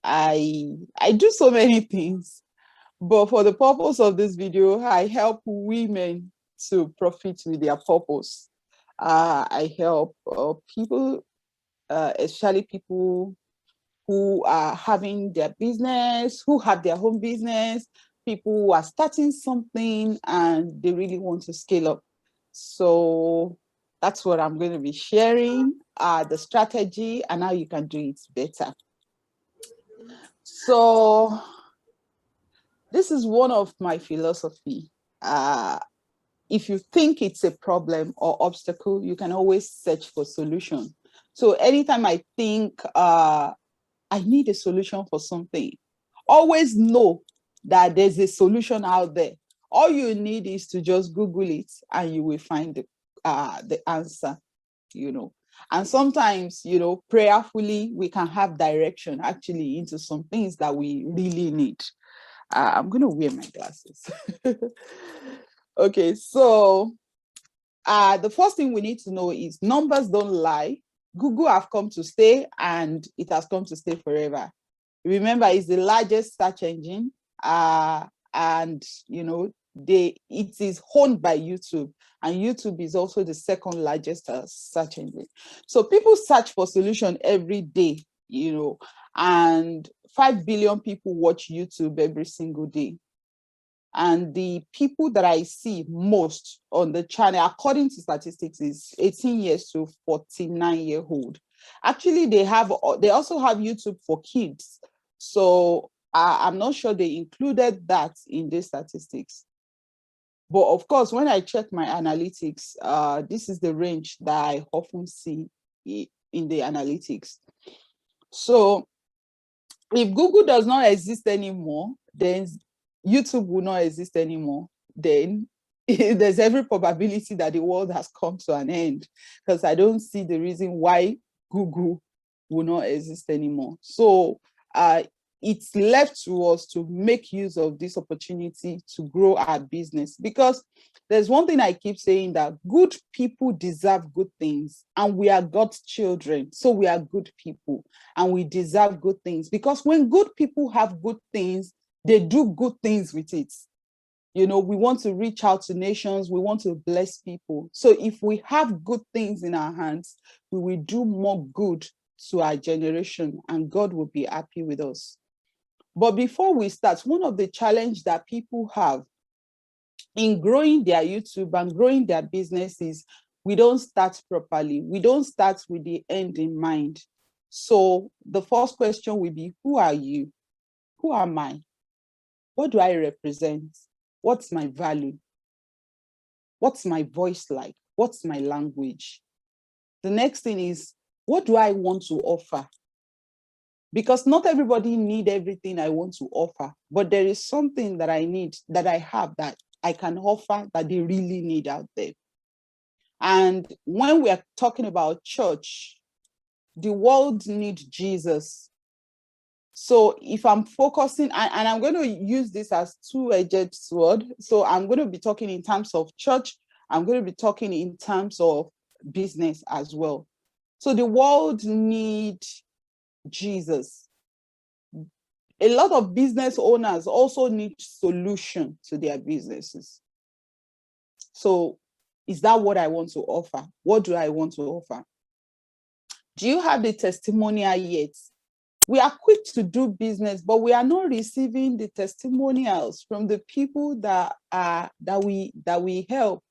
I do so many things, but for the purpose of this video, I help women to profit with their purpose. I help people, especially people who are having their business, who have their home business, people who are starting something and they really want to scale up. So that's what I'm going to be sharing, the strategy and how you can do it better. So this is one of my philosophy. If you think it's a problem or obstacle, you can always search for solution. So anytime I think I need a solution for something, always know that there's a solution out there. All you need is to just Google it and you will find the answer, you know. And sometimes, you know, prayerfully, we can have direction actually into some things that we really need. I'm going to wear my glasses. Okay, so the first thing we need to know is numbers don't lie. Google have come to stay and it has come to stay forever. Remember, it's the largest search engine, and you know it is owned by YouTube, and YouTube is also the second largest search engine. So people search for solution every day, you know, and 5 billion people watch YouTube every single day. And the people that I see most on the channel, according to statistics, is 18 years to 49-year-old. Actually, they also have YouTube for kids. So I'm not sure they included that in the statistics. But of course, when I check my analytics, this is the range that I often see in the analytics. So if Google does not exist anymore, then YouTube will not exist anymore. Then there's every probability that the world has come to an end, because I don't see the reason why Google will not exist anymore. So it's left to us to make use of this opportunity to grow our business, because there's one thing I keep saying, that good people deserve good things, and we are God's children. So we are good people and we deserve good things, because when good people have good things, they do good things with it. You know, we want to reach out to nations, we want to bless people. So if we have good things in our hands, we will do more good to our generation and God will be happy with us. But before we start, one of the challenges that people have in growing their YouTube and growing their business is we don't start properly. We don't start with the end in mind. So the first question will be, who are you? Who am I? What do I represent? What's my value? What's my voice like? What's my language? The next thing is, what do I want to offer? Because not everybody needs everything I want to offer, but there is something that I need, that I have, that I can offer that they really need out there. And when we are talking about church, the world needs Jesus. So if I'm focusing, and I'm going to use this as two-edged sword. So I'm going to be talking in terms of church. I'm going to be talking in terms of business as well. So the world needs Jesus. A lot of business owners also need solution to their businesses. So is that what I want to offer? What do I want to offer? Do you have the testimonial yet? We are quick to do business, but we are not receiving the testimonials from the people that we help.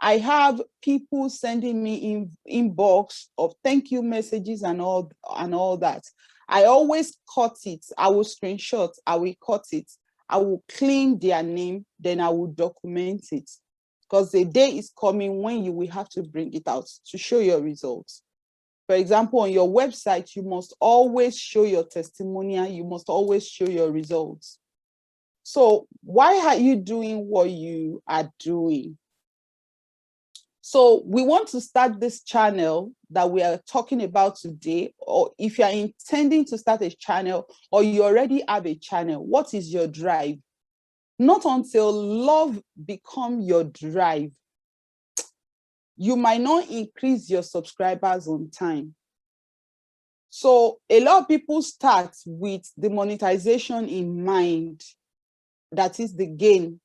I have people sending me inbox of thank you messages and all that. I always cut it. I will screenshot. I will cut it. I will clean their name. Then I will document it, because the day is coming when you will have to bring it out to show your results. For example, on your website, you must always show your testimonial. You must always show your results. So why are you doing what you are doing? So we want to start this channel that we are talking about today, or if you're intending to start a channel or you already have a channel, what is your drive? Not until love becomes your drive, you might not increase your subscribers on time. So a lot of people start with the monetization in mind, that is the gain.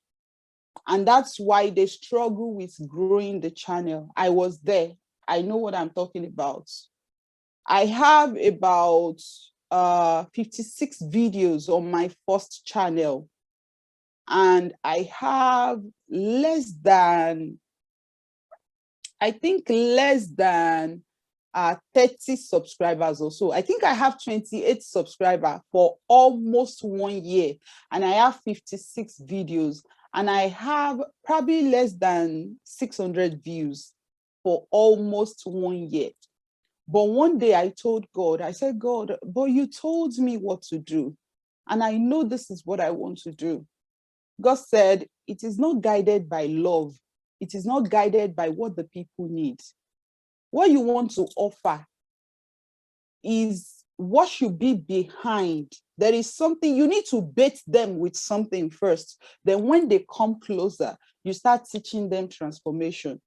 And that's why they struggle with growing the channel. I was there. I know what I'm talking about. I have about 56 videos on my first channel. And I have less than 30 subscribers or so. I think I have 28 subscribers for almost 1 year, and I have 56 videos, and I have probably less than 600 views for almost 1 year. But one day I told God, I said, God, but you told me what to do, and I know this is what I want to do. God said, it is not guided by love. It is not guided by what the people need. What you want to offer is what should be behind. There is something, you need to bait them with something first. Then when they come closer, you start teaching them transformation.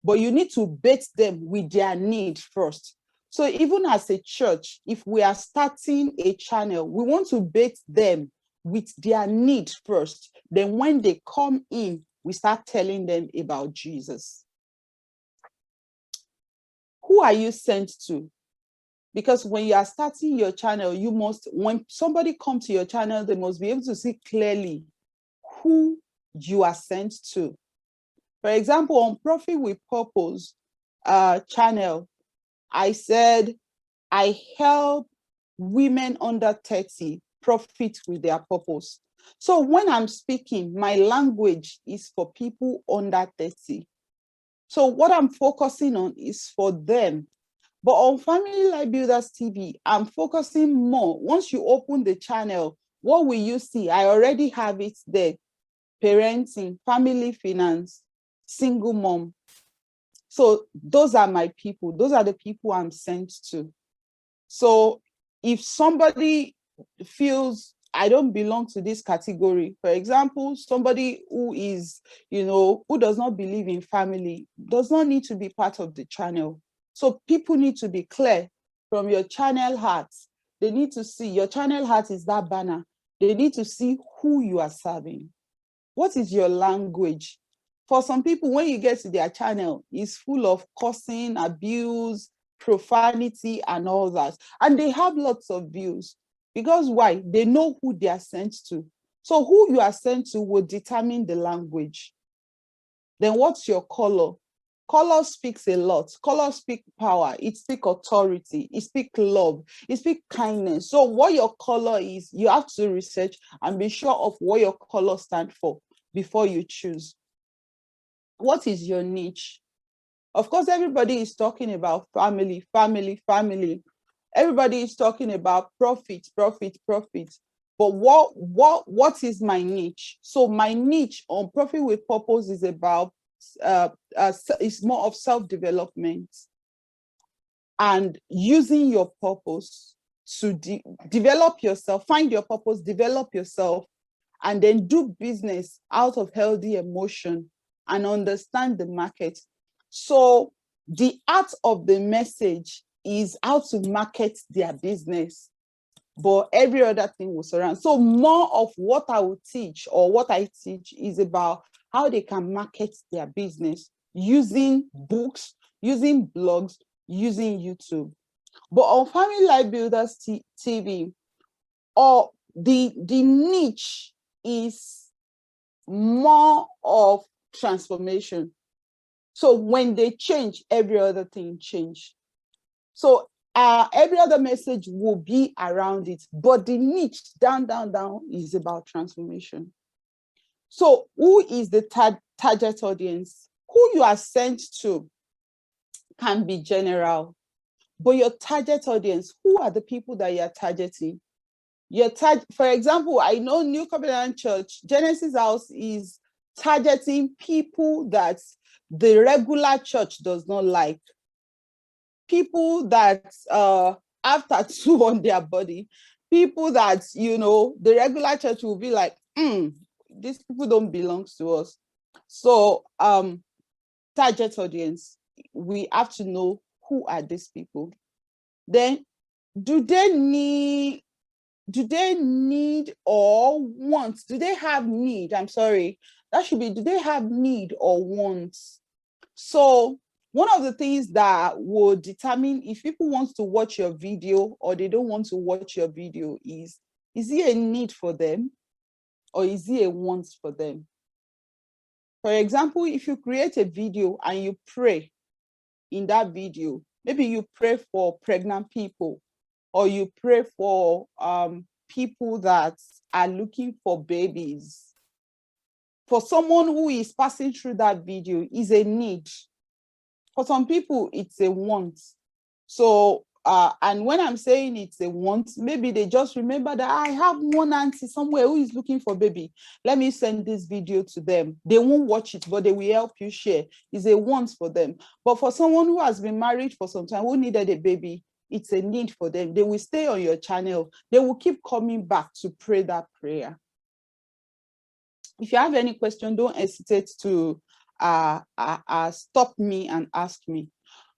But you need to bait them with their need first. So even as a church, if we are starting a channel, we want to bait them with their need first. Then when they come in, we start telling them about Jesus. Who are you sent to? Because when you are starting your channel, you must, when somebody comes to your channel, they must be able to see clearly who you are sent to. For example, on Profit with Purpose channel, I said, I help women under 30 profit with their purpose. So when I'm speaking, my language is for people under 30. So what I'm focusing on is for them. But on Family Life Builders TV, I'm focusing more. Once you open the channel, what will you see? I already have it there. Parenting, family finance, single mom. So those are my people. Those are the people I'm sent to. So if somebody feels I don't belong to this category, for example, somebody who is, who does not believe in family, does not need to be part of the channel. So people need to be clear from your channel heart. They need to see your channel heart is that banner. They need to see who you are serving. What is your language? For some people, when you get to their channel, it's full of cursing, abuse, profanity, and all that. And they have lots of views. Because why? They know who they are sent to. So who you are sent to will determine the language. Then what's your color? Color speaks a lot. Color speaks power. It speaks authority. It speaks love. It speaks kindness. So what your color is, you have to research and be sure of what your color stands for before you choose. What is your niche? Of course, everybody is talking about family, family, family. Everybody is talking about profit, profit, profit. But what is my niche? So my niche on Profit with Purpose is about it's more of self-development and using your purpose to develop yourself, find your purpose, develop yourself, and then do business out of healthy emotion and understand the market. So the art of the message is how to market their business, but every other thing will surround. So more of what I will teach or what I teach is about how they can market their business using books, using blogs, using YouTube. But on Family Life Builders TV, or the niche is more of transformation. So when they change, every other thing change. So every other message will be around it, but the niche down is about transformation. So who is the target audience? Who you are sent to can be general, but your target audience, who are the people that you're targeting? For example, I know New Covenant Church, Genesis House is targeting people that the regular church does not like. People that have tattoo on their body, people that, the regular church will be like, these people don't belong to us. So target audience, we have to know who are these people. Then do they need or want? Do they have need? I'm sorry. That should be, do they have need or want? So one of the things that will determine if people want to watch your video or they don't want to watch your video is it a need for them or is it a want for them? For example, if you create a video and you pray in that video, maybe you pray for pregnant people or you pray for people that are looking for babies. For someone who is passing through that video, is a need. For some people, it's a want. So, and when I'm saying it's a want, maybe they just remember that I have one auntie somewhere who is looking for baby. Let me send this video to them. They won't watch it, but they will help you share. It's a want for them. But for someone who has been married for some time, who needed a baby, it's a need for them. They will stay on your channel. They will keep coming back to pray that prayer. If you have any question, don't hesitate to stop me and ask me.